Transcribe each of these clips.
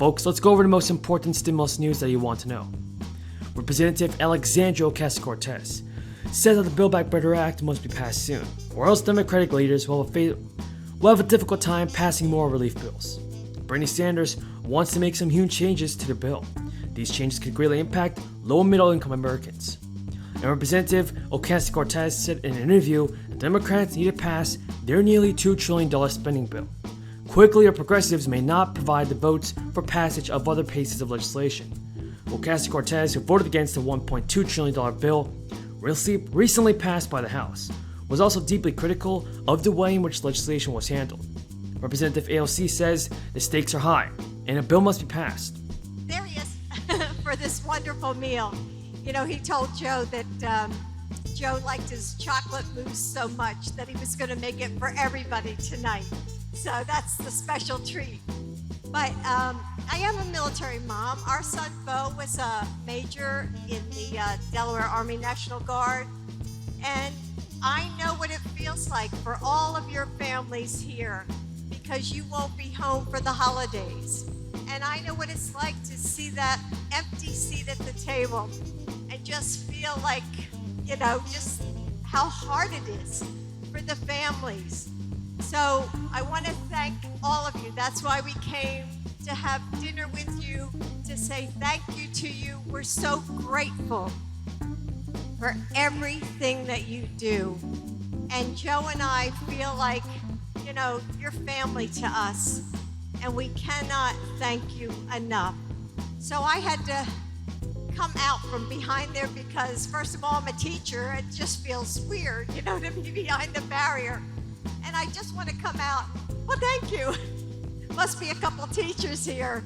Folks, let's go over the most important stimulus news that you want to know. Representative Alexandria Ocasio-Cortez said that the Build Back Better Act must be passed soon, or else Democratic leaders will have a difficult time passing more relief bills. Bernie Sanders wants to make some huge changes to the bill. These changes could greatly impact low and middle income Americans. And Representative Ocasio-Cortez said in an interview that Democrats need to pass their nearly $2 trillion spending bill quickly, or progressives may not provide the votes for passage of other pieces of legislation. Ocasio-Cortez, who voted against the $1.2 trillion bill recently passed by the House, was also deeply critical of the way in which legislation was handled. Representative AOC says the stakes are high and a bill must be passed. There he is for this wonderful meal. You know, he told Joe that Joe liked his chocolate mousse so much that he was going to make it for everybody tonight. So that's the special treat. But I am a military mom. Our son Bo was a major in the Delaware Army National Guard. And I know what it feels like for all of your families here because you won't be home for the holidays. And I know what it's like to see that empty seat at the table and just feel like, you know, just how hard it is for the families. So I want to thank all of you. That's why we came to have dinner with you, to say thank you to you. We're so grateful for everything that you do. And Joe and I feel like, you know, you're family to us, and we cannot thank you enough. So I had to come out from behind there because, first of all, I'm a teacher. It just feels weird, you know, to be behind the barrier. And I just want to come out. Well, thank you. Must be a couple teachers here.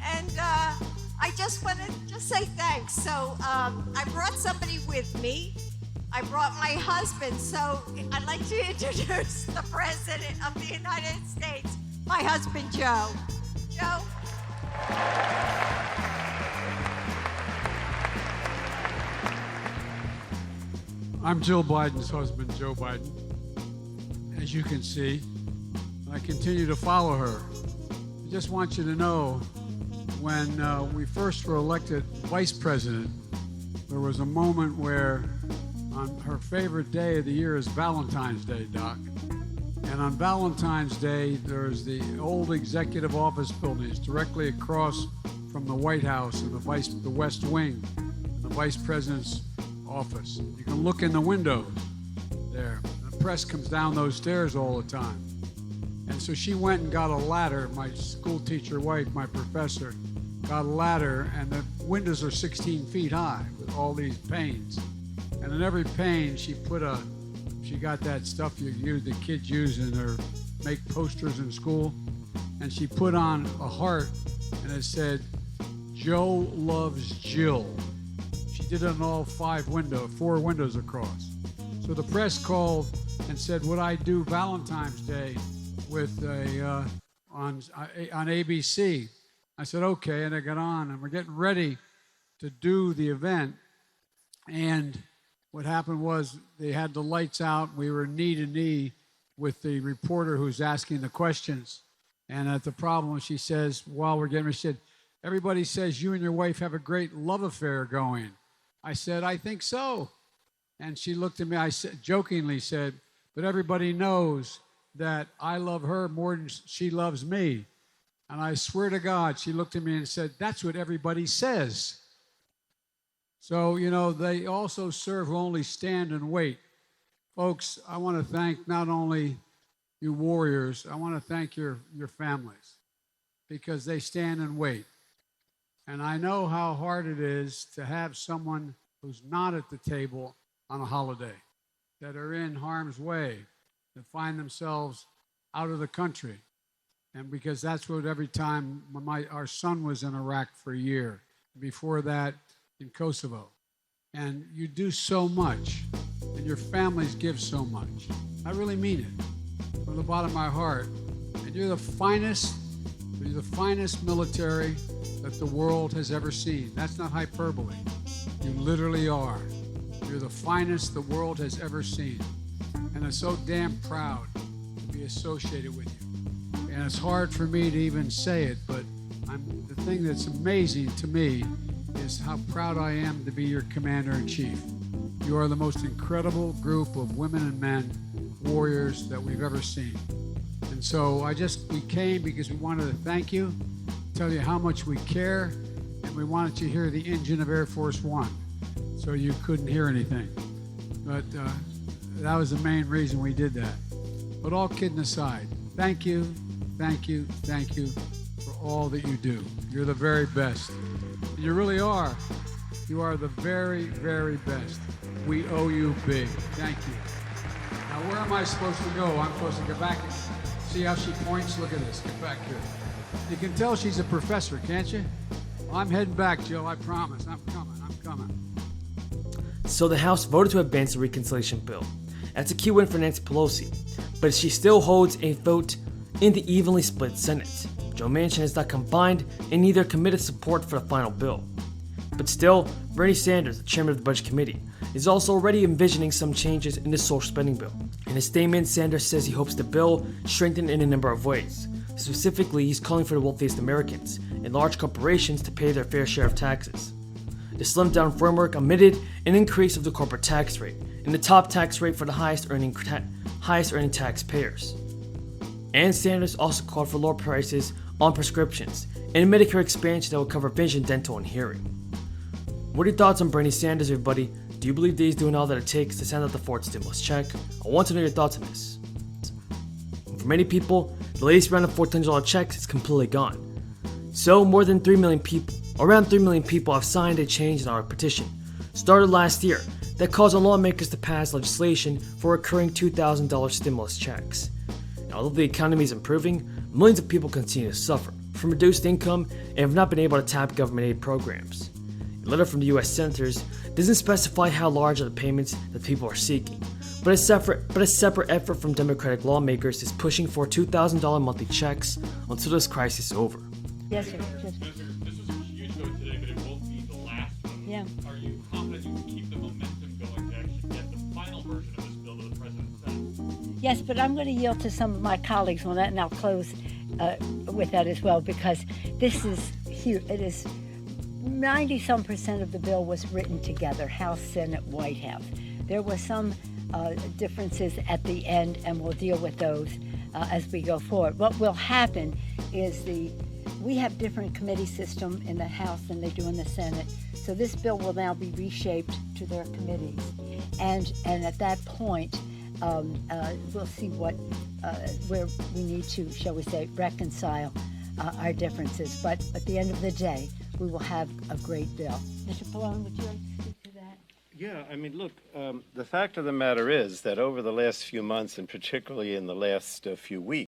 And I just want to just say thanks. So I brought somebody with me. I brought my husband. So I'd like to introduce the President of the United States, my husband, Joe. Joe. I'm Jill Biden's husband, Joe Biden, as you can see. I continue to follow her. I just want you to know, when we first were elected vice president, there was a moment where on her favorite day of the year is Valentine's Day, Doc. And on Valentine's Day, there's the old executive office building. It's directly across from the White House and the West Wing, the vice president's office. You can look in the windows there. The press comes down those stairs all the time. And so she went and got a ladder. My school teacher wife, my professor, got a ladder, and the windows are 16 feet high with all these panes. And in every pane, she got that stuff the kids use in their make posters in school. And she put on a heart, and it said, "Joe loves Jill." She did it on all 4 windows across. So the press called and said, would I do Valentine's Day with on ABC? I said, okay, and I got on, and we're getting ready to do the event. And what happened was they had the lights out. We were knee to knee with the reporter who's asking the questions. And at the problem, she says, while we're getting ready, she said, everybody says you and your wife have a great love affair going. I said, I think so. And she looked at me, I jokingly said, but everybody knows that I love her more than she loves me. And I swear to God, she looked at me and said, that's what everybody says. So, you know, they also serve who only stand and wait. Folks, I want to thank not only you warriors, I want to thank your families, because they stand and wait. And I know how hard it is to have someone who's not at the table on a holiday, that are in harm's way, that find themselves out of the country. And because that's what every time our son was in Iraq for a year, before that in Kosovo. And you do so much, and your families give so much. I really mean it from the bottom of my heart. And you're the finest military that the world has ever seen. That's not hyperbole. You literally are. You're the finest the world has ever seen. And I'm so damn proud to be associated with you. And it's hard for me to even say it, but I'm thing that's amazing to me is how proud I am to be your commander-in-chief. You are the most incredible group of women and men, warriors that we've ever seen. And so we came because we wanted to thank you, tell you how much we care, and we wanted you to hear the engine of Air Force One, so you couldn't hear anything. But that was the main reason we did that. But all kidding aside, thank you, thank you, thank you for all that you do. You're the very best. You really are. You are the very, very best. We owe you big. Thank you. Now, where am I supposed to go? I'm supposed to go back and see how she points? Look at this. Get back here. You can tell she's a professor, can't you? Well, I'm heading back, Joe. I promise. I'm coming. I'm coming. So the House voted to advance the reconciliation bill. That's a key win for Nancy Pelosi, but she still holds a vote in the evenly split Senate. Joe Manchin has not combined and neither committed support for the final bill. But still, Bernie Sanders, the chairman of the Budget Committee, is also already envisioning some changes in the social spending bill. In a statement, Sanders says he hopes the bill strengthened in a number of ways. Specifically, he's calling for the wealthiest Americans and large corporations to pay their fair share of taxes. The slimmed down framework omitted an increase of the corporate tax rate and the top tax rate for the highest earning taxpayers. And Sanders also called for lower prices on prescriptions and a Medicare expansion that will cover vision, dental, and hearing. What are your thoughts on Bernie Sanders, everybody? Do you believe that he's doing all that it takes to send out the fourth stimulus check? I want to know your thoughts on this. For many people, the latest round of $400 checks is completely gone. So around 3 million people have signed a change in our petition, started last year, that calls on lawmakers to pass legislation for recurring $2,000 stimulus checks. And although the economy is improving, millions of people continue to suffer from reduced income and have not been able to tap government aid programs. A letter from the U.S. senators doesn't specify how large are the payments that people are seeking, but a separate effort from Democratic lawmakers is pushing for $2,000 monthly checks until this crisis is over. Yes, sir. This was a huge vote today, but it won't be the last one. Yeah. Are you confident you can keep the momentum going to actually get the final version of this bill to the President's Senate? Yes, but I'm going to yield to some of my colleagues on that, and I'll close with that as well, because this is huge. It is 90-some% of the bill was written together, House, Senate, White House. There were some differences at the end, and we'll deal with those as we go forward. What will happen is we have different committee system in the House than they do in the Senate, so this bill will now be reshaped to their committees, and at that point we'll see where we need to, shall we say, reconcile our differences. But at the end of the day, we will have a great bill. Mr. Pallone, would you like to speak to that? Yeah, I mean, look, the fact of the matter is that over the last few months, and particularly in the last few weeks,